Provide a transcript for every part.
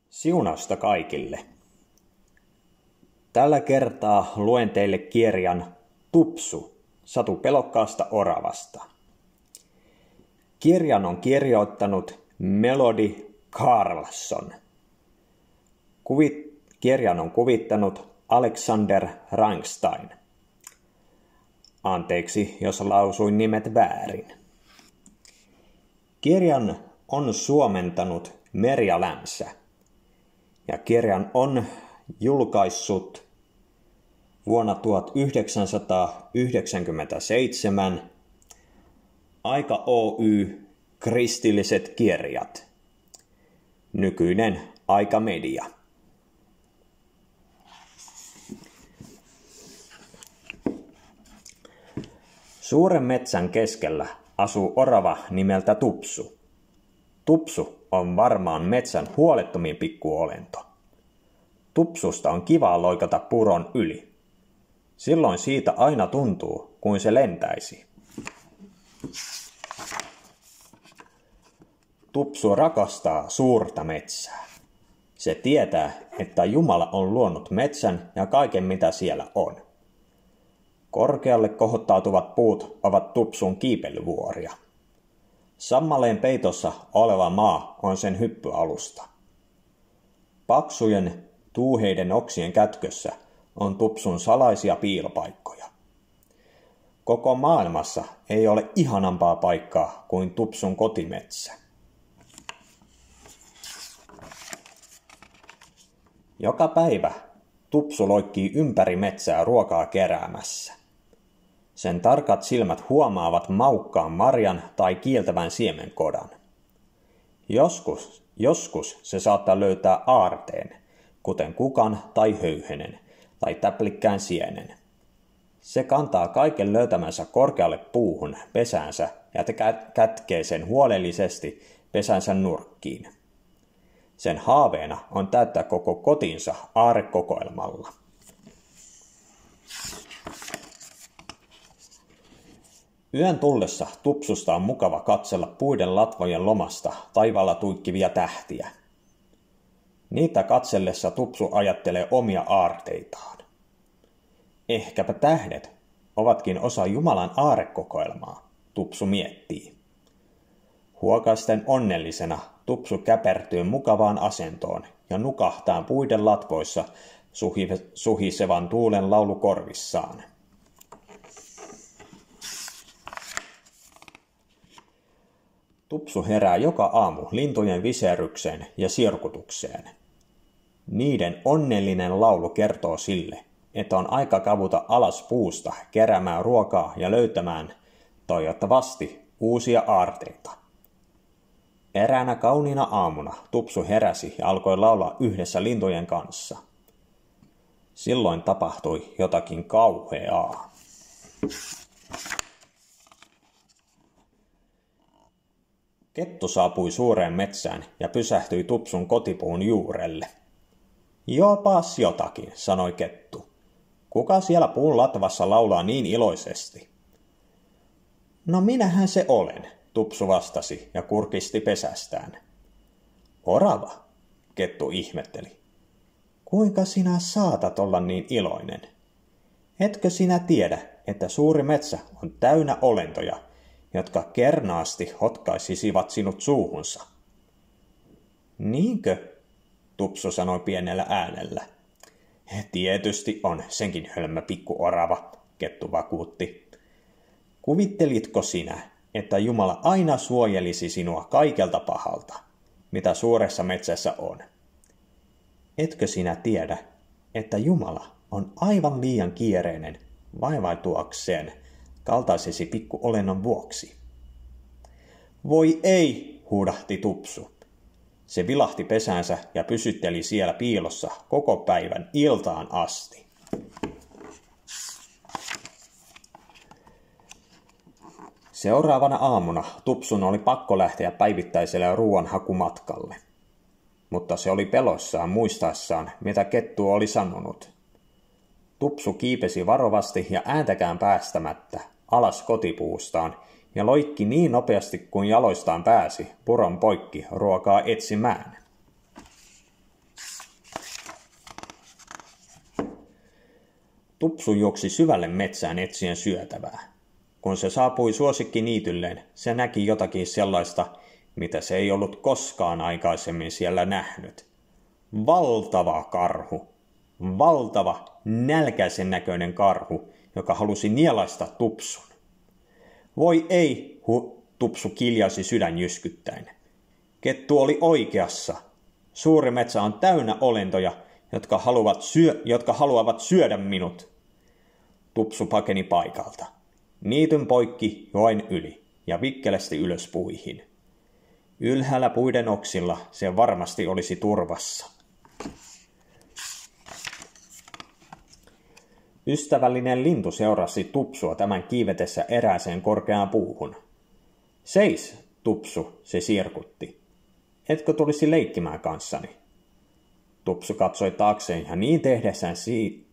Siunausta kaikille. Tällä kertaa luen teille kirjan Tupsu, satu pelokkaasta oravasta. Kirjan on kirjoittanut Melody Carlson. Kirjan on kuvittanut Alexander Rangstein. Anteeksi, jos lausuin nimet väärin. Kirjan on suomentanut Merja Länsä. Ja kirjan on julkaissut vuonna 1997 Aika Oy Kristilliset kirjat, nykyinen Aika Media. Suuren metsän keskellä asuu orava nimeltä Tupsu. Tupsu on varmaan metsän huolettomin pikkuolento. Tupsusta on kivaa loikata puron yli. Silloin siitä aina tuntuu, kuin se lentäisi. Tupsu rakastaa suurta metsää. Se tietää, että Jumala on luonut metsän ja kaiken mitä siellä on. Korkealle kohottautuvat puut ovat Tupsun kiipeilyvuoria. Sammaleen peitossa oleva maa on sen hyppyalusta. Paksujen, tuuheiden oksien kätkössä on Tupsun salaisia piilopaikkoja. Koko maailmassa ei ole ihanampaa paikkaa kuin Tupsun kotimetsä. Joka päivä Tupsu loikkii ympäri metsää ruokaa keräämässä. Sen tarkat silmät huomaavat maukkaan marjan tai kieltävän siemenkodan. Joskus se saattaa löytää aarteen, kuten kukan tai höyhenen tai täplikkään sienen. Se kantaa kaiken löytämänsä korkealle puuhun pesäänsä ja kätkee sen huolellisesti pesänsä nurkkiin. Sen haaveena on täyttää koko kotinsa aarrekokoelmalla. Yön tullessa Tupsusta on mukava katsella puiden latvojen lomasta taivaalla tuikkivia tähtiä. Niitä katsellessa Tupsu ajattelee omia aarteitaan. Ehkäpä tähdet ovatkin osa Jumalan aarrekokoelmaa, Tupsu miettii. Huokaisten onnellisena Tupsu käpertyy mukavaan asentoon ja nukahtaa puiden latvoissa suhisevan tuulen laulu korvissaan. Tupsu herää joka aamu lintujen viserykseen ja sirkutukseen. Niiden onnellinen laulu kertoo sille, että on aika kavuta alas puusta keräämään ruokaa ja löytämään, toivottavasti, uusia aarteita. Eräänä kauniina aamuna Tupsu heräsi ja alkoi laulaa yhdessä lintujen kanssa. Silloin tapahtui jotakin kauheaa. Kettu saapui suureen metsään ja pysähtyi Tupsun kotipuun juurelle. Jopas jotakin, sanoi kettu. Kuka siellä puun latvassa laulaa niin iloisesti? No minähän se olen, Tupsu vastasi ja kurkisti pesästään. Orava, kettu ihmetteli. Kuinka sinä saatat olla niin iloinen? Etkö sinä tiedä, että suuri metsä on täynnä olentoja, jotka kernaasti hotkaisisivat sinut suuhunsa? Niinkö? Tupsu sanoi pienellä äänellä. Tietysti on, senkin hölmö pikku orava, kettu vakuutti. Kuvittelitko sinä, että Jumala aina suojelisi sinua kaikelta pahalta, mitä suuressa metsässä on? Etkö sinä tiedä, että Jumala on aivan liian kiireinen vaivautuakseen kaltaisesi pikkuolennon vuoksi? Voi ei, huudahti Tupsu. Se vilahti pesäänsä ja pysytteli siellä piilossa koko päivän iltaan asti. Seuraavana aamuna Tupsun oli pakko lähteä päivittäiselle ruoanhakumatkalle. Mutta se oli peloissaan muistaessaan, mitä kettu oli sanonut. Tupsu kiipesi varovasti ja ääntäkään päästämättä alas kotipuustaan ja loikki niin nopeasti kuin jaloistaan pääsi puron poikki ruokaa etsimään. Tupsu juoksi syvälle metsään etsien syötävää. Kun se saapui suosikkiniitylleen, se näki jotakin sellaista, mitä se ei ollut koskaan aikaisemmin siellä nähnyt. Valtava karhu. Valtava, nälkäisen näköinen karhu, joka halusi nielaista Tupsun. Voi ei, Tupsu kiljasi sydän jyskyttäen. Kettu oli oikeassa. Suuri metsä on täynnä olentoja, jotka haluavat syödä minut. Tupsu pakeni paikalta. Niityn poikki joen yli ja vikkelästi ylös puihin. Ylhäällä puiden oksilla se varmasti olisi turvassa. Ystävällinen lintu seurasi Tupsua tämän kiivetessä erääseen korkeaan puuhun. Seis, Tupsu, se sirkutti. Etkö tulisi leikkimään kanssani? Tupsu katsoi taakseen ja niin tehdessään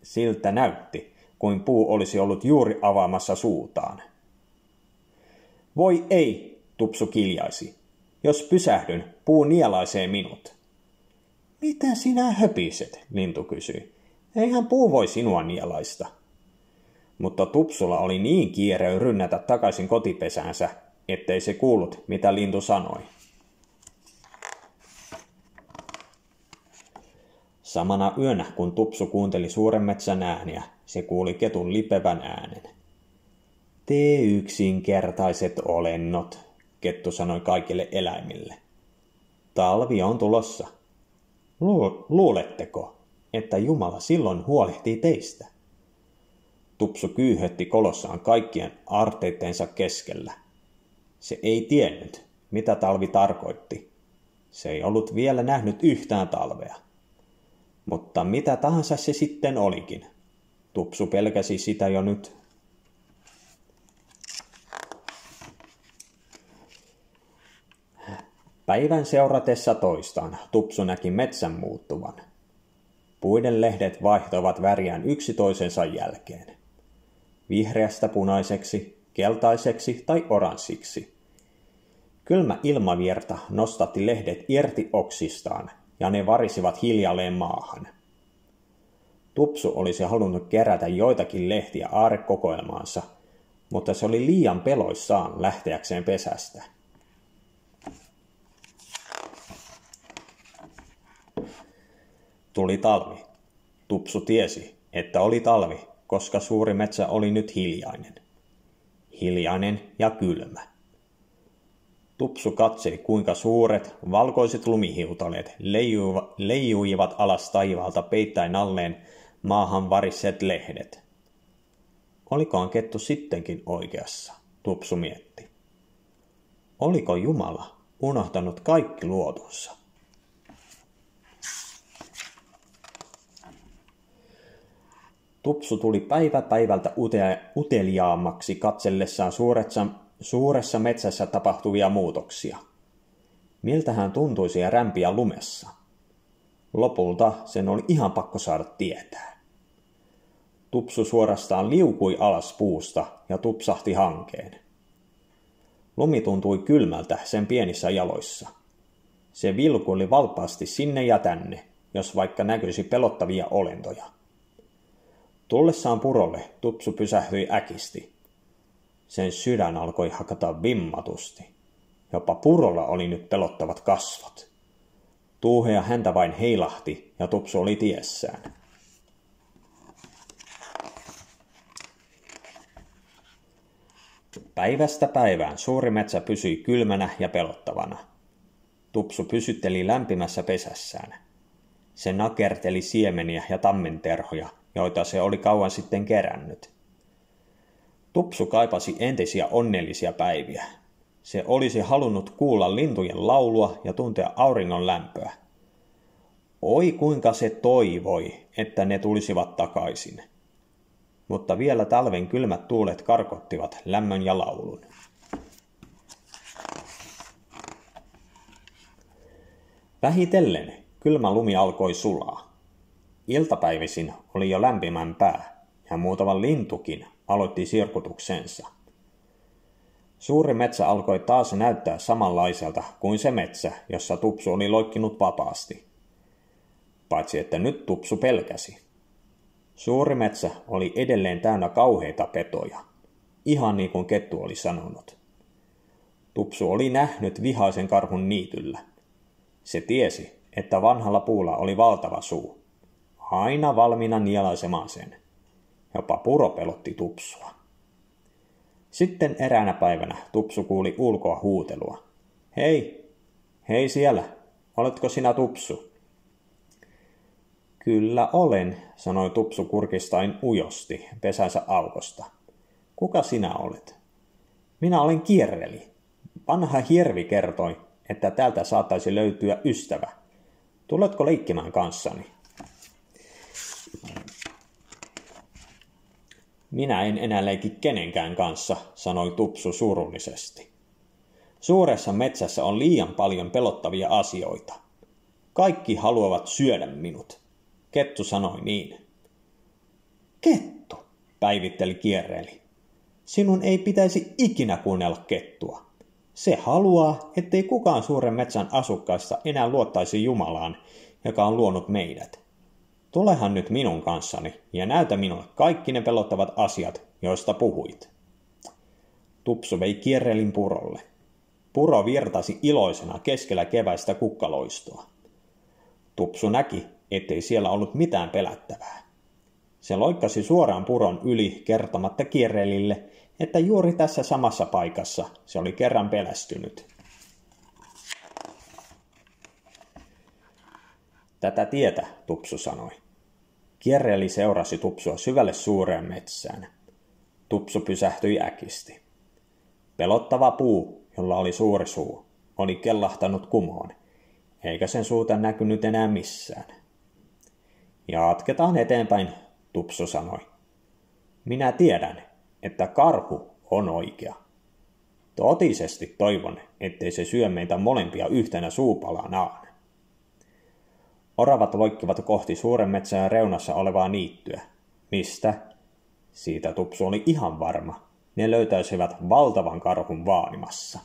siltä näytti, kuin puu olisi ollut juuri avaamassa suutaan. Voi ei, Tupsu kiljaisi. Jos pysähdyn, puu nielaisee minut. Mitä sinä höpiset, lintu kysyi. Eihän puu voi sinua nielaista. Mutta Tupsulla oli niin kiire rynnätä takaisin kotipesäänsä, ettei se kuullut, mitä lintu sanoi. Samana yönä, kun Tupsu kuunteli suuren metsän ääniä, se kuuli ketun lipevän äänen. Te yksinkertaiset olennot, kettu sanoi kaikille eläimille. Talvi on tulossa. Luuletteko, että Jumala silloin huolehtii teistä? Tupsu kyyhötti kolossaan kaikkien aarteitteensa keskellä. Se ei tiennyt, mitä talvi tarkoitti. Se ei ollut vielä nähnyt yhtään talvea. Mutta mitä tahansa se sitten olikin. Tupsu pelkäsi sitä jo nyt. Päivän seuratessa toistaan Tupsu näki metsän muuttuvan. Puiden lehdet vaihtoivat väriään yksi toisensa jälkeen. Vihreästä punaiseksi, keltaiseksi tai oranssiksi. Kylmä ilmavirta nostatti lehdet irti oksistaan ja ne varisivat hiljalleen maahan. Tupsu olisi halunnut kerätä joitakin lehtiä aarekokoelmaansa, mutta se oli liian peloissaan lähteäkseen pesästä. Tuli talvi. Tupsu tiesi, että oli talvi, koska suuri metsä oli nyt hiljainen. Hiljainen ja kylmä. Tupsu katseli, kuinka suuret, valkoiset lumihiutaleet leijuivat alas taivaalta peittäen alleen maahan varisseet lehdet. Olikohan kettu sittenkin oikeassa, Tupsu mietti. Oliko Jumala unohtanut kaikki luotunsa? Tupsu tuli päivä päivältä uteliaammaksi katsellessaan suuressa metsässä tapahtuvia muutoksia. Miltä hän tuntuisi rämpiä lumessa? Lopulta sen oli ihan pakko saada tietää. Tupsu suorastaan liukui alas puusta ja tupsahti hankeen. Lumi tuntui kylmältä sen pienissä jaloissa. Se vilkuili valpaasti sinne ja tänne, jos vaikka näkyisi pelottavia olentoja. Tullessaan purolle Tupsu pysähtyi äkisti. Sen sydän alkoi hakata vimmatusti. Jopa purolla oli nyt pelottavat kasvot. Tuuhea häntä vain heilahti ja Tupsu oli tiessään. Päivästä päivään suuri metsä pysyi kylmänä ja pelottavana. Tupsu pysytteli lämpimässä pesässään. Se nakerteli siemeniä ja tammenterhoja, joita se oli kauan sitten kerännyt. Tupsu kaipasi entisiä onnellisia päiviä. Se olisi halunnut kuulla lintujen laulua ja tuntea auringon lämpöä. Oi kuinka se toivoi, että ne tulisivat takaisin. Mutta vielä talven kylmät tuulet karkottivat lämmön ja laulun. Vähitellen kylmä lumi alkoi sulaa. Iltapäivisin oli jo lämpimämpää ja muutama lintukin aloitti sirkutuksensa. Suuri metsä alkoi taas näyttää samanlaiselta kuin se metsä, jossa Tupsu oli loikkinut vapaasti. Paitsi että nyt Tupsu pelkäsi. Suuri metsä oli edelleen täynnä kauheita petoja, ihan niin kuin kettu oli sanonut. Tupsu oli nähnyt vihaisen karhun niityllä. Se tiesi, että vanhalla puulla oli valtava suu, aina valmiina nielaisemaan sen. Jopa puro pelotti Tupsua. Sitten eräänä päivänä Tupsu kuuli ulkoa huutelua. Hei, hei siellä, oletko sinä Tupsu? Kyllä olen, sanoi Tupsu kurkistaen ujosti pesänsä aukosta. Kuka sinä olet? Minä olen Kierreli. Vanha Hiervi kertoi, että täältä saattaisi löytyä ystävä. Tuletko leikkimään kanssani? Minä en enää leiki kenenkään kanssa, sanoi Tupsu surullisesti. Suuressa metsässä on liian paljon pelottavia asioita. Kaikki haluavat syödä minut. Kettu sanoi niin. Kettu, päivitteli Kierreli. Sinun ei pitäisi ikinä kuunnella kettua. Se haluaa, ettei kukaan suuren metsän asukkaista enää luottaisi Jumalaan, joka on luonut meidät. Tulehan nyt minun kanssani ja näytä minulle kaikki ne pelottavat asiat, joista puhuit. Tupsu vei Kierrelin purolle. Puro virtasi iloisena keskellä keväistä kukkaloistoa. Tupsu näki, ettei siellä ollut mitään pelättävää. Se loikkasi suoraan puron yli kertomatta Kierrelille, että juuri tässä samassa paikassa se oli kerran pelästynyt. Tätä tietä, Tupsu sanoi. Kierreli seurasi Tupsua syvälle suureen metsään. Tupsu pysähtyi äkisti. Pelottava puu, jolla oli suuri suu, oli kellahtanut kumoon, eikä sen suuta näkynyt enää missään. Jatketaan eteenpäin, Tupsu sanoi. Minä tiedän, että karhu on oikea. Totisesti toivon, ettei se syö meitä molempia yhtenä suupalanaan. Oravat loikkivat kohti suuren metsän reunassa olevaa niittyä. Mistä? Siitä Tupsu oli ihan varma. Ne löytäisivät valtavan karhun vaanimassa.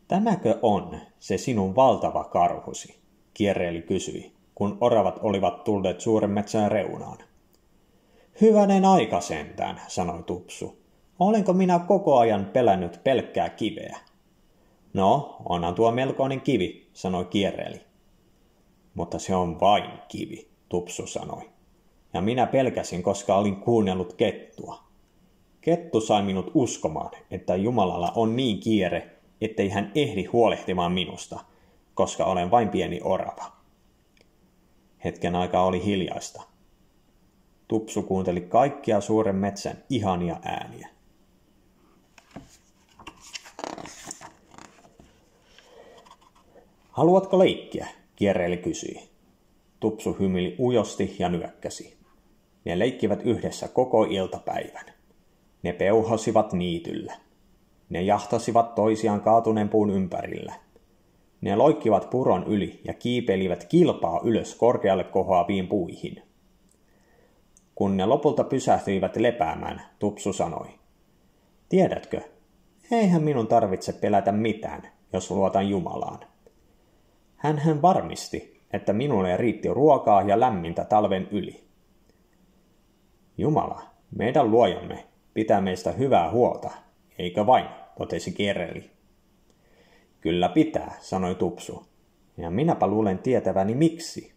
Tämäkö on se sinun valtava karhusi? Kierreli kysyi, kun oravat olivat tulleet suuren metsän reunaan. Hyvänen aika sentään, sanoi Tupsu. Olenko minä koko ajan pelännyt pelkkää kiveä? No, onhan tuo melkoinen kivi, sanoi Kierreli. Mutta se on vain kivi, Tupsu sanoi. Ja minä pelkäsin, koska olin kuunnellut kettua. Kettu sai minut uskomaan, että Jumalalla on niin kiire, ettei hän ehdi huolehtimaan minusta, koska olen vain pieni orava. Hetken aikaa oli hiljaista. Tupsu kuunteli kaikkia suuren metsän ihania ääniä. Haluatko leikkiä? Kierreli kysyi. Tupsu hymyili ujosti ja nyökkäsi. Ne leikkivät yhdessä koko iltapäivän. Ne peuhosivat niityllä. Ne jahtasivat toisiaan kaatuneen puun ympärillä. Ne loikkivat puron yli ja kiipeilivät kilpaa ylös korkealle kohoaviin puihin. Kun ne lopulta pysähtyivät lepäämään, Tupsu sanoi. Tiedätkö, eihän minun tarvitse pelätä mitään, jos luotan Jumalaan. Hän varmisti, että minulle riitti ruokaa ja lämmintä talven yli. Jumala, meidän luojamme, pitää meistä hyvää huolta, eikö vain, totesi Kierreli. Kyllä pitää, sanoi Tupsu, ja minäpä luulen tietäväni miksi.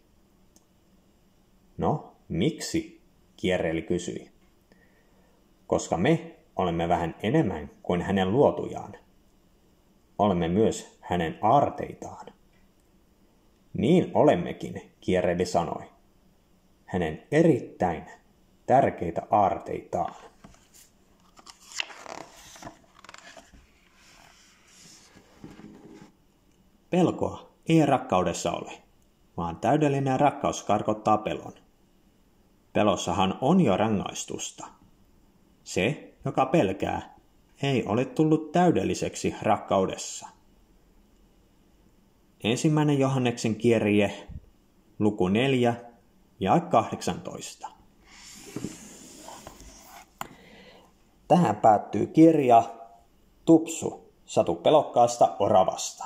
No, miksi? Kierreli kysyi. Koska me olemme vähän enemmän kuin hänen luotujaan. Olemme myös hänen aarteitaan. Niin olemmekin, Kierreli sanoi. Hänen erittäin tärkeitä aarteitaan. Pelkoa ei rakkaudessa ole, vaan täydellinen rakkaus karkottaa pelon. Pelossahan on jo rangaistusta. Se, joka pelkää, ei ole tullut täydelliseksi rakkaudessa. 1. Johanneksen kirje, luku 4 ja 18. Tähän päättyy kirja Tupsu, satu pelokkaasta oravasta.